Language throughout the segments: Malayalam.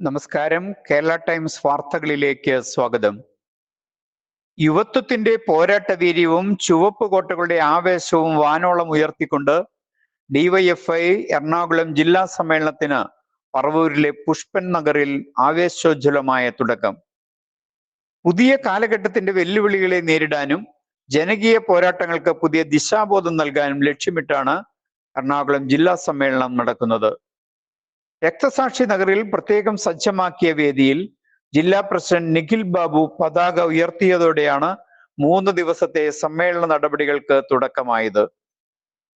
നമസ്കാരം. കേരള ടൈംസ് വാർത്തകളിലേക്ക് സ്വാഗതം. യുവത്വത്തിന്റെ പോരാട്ടവീര്യവും ചുവപ്പ് കോട്ടകളുടെ ആവേശവും വാനോളം ഉയർത്തിക്കൊണ്ട് ഡിവൈഎഫ്ഐ എറണാകുളം ജില്ലാ സമ്മേളനത്തിന് പറവൂരിലെ പുഷ്പൻ നഗറിൽ ആവേശോജ്വലമായ തുടക്കം. പുതിയ കാലഘട്ടത്തിന്റെ വെല്ലുവിളികളെ നേരിടാനും ജനകീയ പോരാട്ടങ്ങൾക്ക് പുതിയ ദിശാബോധം നൽകാനും ലക്ഷ്യമിട്ടാണ് എറണാകുളം ജില്ലാ സമ്മേളനം നടക്കുന്നത്. രക്തസാക്ഷി നഗറിൽ പ്രത്യേകം സജ്ജമാക്കിയ വേദിയിൽ ജില്ലാ പ്രസിഡന്റ് നിഖിൽ ബാബു പതാക ഉയർത്തിയതോടെയാണ് 3 ദിവസത്തെ സമ്മേളന നടപടികൾക്ക് തുടക്കമായത്.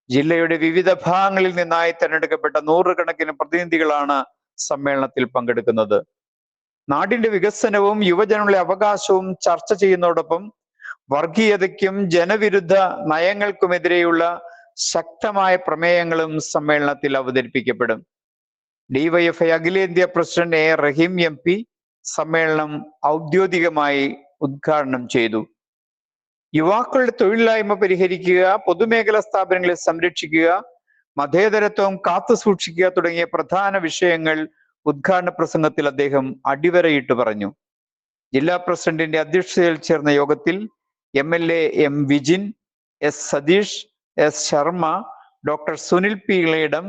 ജില്ലയുടെ വിവിധ ഭാഗങ്ങളിൽ നിന്നായി തെരഞ്ഞെടുക്കപ്പെട്ട 100 കണക്കിന് പ്രതിനിധികളാണ് സമ്മേളനത്തിൽ പങ്കെടുക്കുന്നത്. നാടിന്റെ വികസനവും യുവജനങ്ങളുടെ അവകാശവും ചർച്ച ചെയ്യുന്നതോടൊപ്പം വർഗീയതയ്ക്കും ജനവിരുദ്ധ നയങ്ങൾക്കുമെതിരെയുള്ള ശക്തമായ പ്രമേയങ്ങളും സമ്മേളനത്തിൽ അവതരിപ്പിക്കപ്പെടും. ഡിവൈഎഫ്ഐ അഖിലേന്ത്യാ പ്രസിഡന്റ് എ റഹീം MP സമ്മേളനം ഔദ്യോഗികമായി ഉദ്ഘാടനം ചെയ്തു. യുവാക്കളുടെ തൊഴിലില്ലായ്മ പരിഹരിക്കുക, പൊതുമേഖലാ സ്ഥാപനങ്ങളെ സംരക്ഷിക്കുക, മതേതരത്വം കാത്തുസൂക്ഷിക്കുക തുടങ്ങിയ പ്രധാന വിഷയങ്ങൾ ഉദ്ഘാടന പ്രസംഗത്തിൽ അദ്ദേഹം അടിവരയിട്ട് പറഞ്ഞു. ജില്ലാ പ്രസിഡന്റിന്റെ അധ്യക്ഷതയിൽ ചേർന്ന യോഗത്തിൽ MLA M Vijin, S Satheesh, S Sharma, doctor Sunil P Elayidam,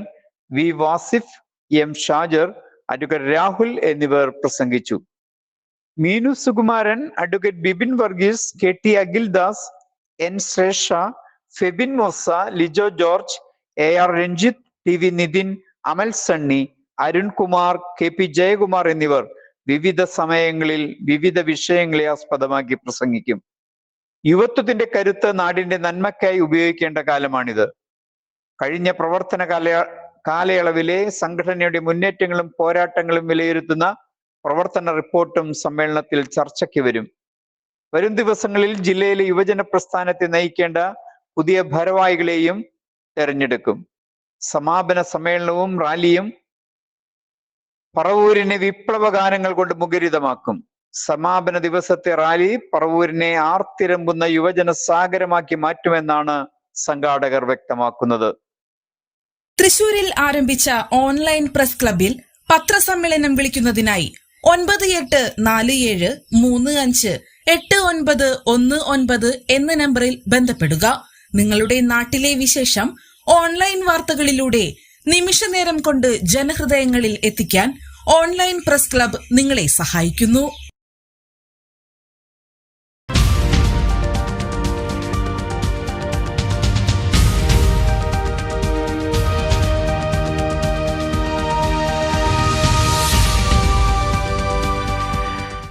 V Vasif, M Shajar, advocate Rahul എന്നിവർ പ്രസംഗിച്ചു. Meenu Sukumaran, advocate Bibin Varghese, KT Akhildas, N Shresha, Febin Mosa, Lijo George, AR Ranjith, TV Nithin, Amal Sunny, Arunkumar, KP Jayakumar എന്നിവർ വിവിധ സമയങ്ങളിൽ വിവിധ വിഷയങ്ങളെ ആസ്പദമാക്കി പ്രസംഗിക്കും. യുവത്വത്തിന്റെ കരുത്ത് നാടിന്റെ നന്മയ്ക്കായി ഉപയോഗിക്കേണ്ട കാലമാണിത്. കഴിഞ്ഞ പ്രവർത്തന കാലയളവിലെ സംഘടനയുടെ മുന്നേറ്റങ്ങളും പോരാട്ടങ്ങളും വിലയിരുത്തുന്ന പ്രവർത്തന റിപ്പോർട്ടും സമ്മേളനത്തിൽ ചർച്ചയ്ക്ക് വരും. വരും ദിവസങ്ങളിൽ ജില്ലയിലെ യുവജന പ്രസ്ഥാനത്തെ നയിക്കേണ്ട പുതിയ ഭാരവാഹികളെയും തെരഞ്ഞെടുക്കും. സമാപന സമ്മേളനവും റാലിയും പറവൂരിനെ വിപ്ലവ ഗാനങ്ങൾ കൊണ്ട് മുഖരിതമാക്കും. സമാപന ദിവസത്തെ റാലി പറവൂരിനെ ആർത്തിരമ്പുന്ന യുവജന സാഗരമാക്കി മാറ്റുമെന്നാണ് സംഘാടകർ വ്യക്തമാക്കുന്നത്. തൃശൂരിൽ ആരംഭിച്ച ഓൺലൈൻ പ്രസ് ക്ലബിൽ പത്രസമ്മേളനം വിളിക്കുന്നതിനായി 9847358919 എന്ന നമ്പറിൽ ബന്ധപ്പെടുക. നിങ്ങളുടെ നാട്ടിലെ വിശേഷം ഓൺലൈൻ വാർത്തകളിലൂടെ നിമിഷനേരം കൊണ്ട് ജനഹൃദയങ്ങളിൽ എത്തിക്കാൻ ഓൺലൈൻ പ്രസ് ക്ലബ് നിങ്ങളെ സഹായിക്കുന്നു.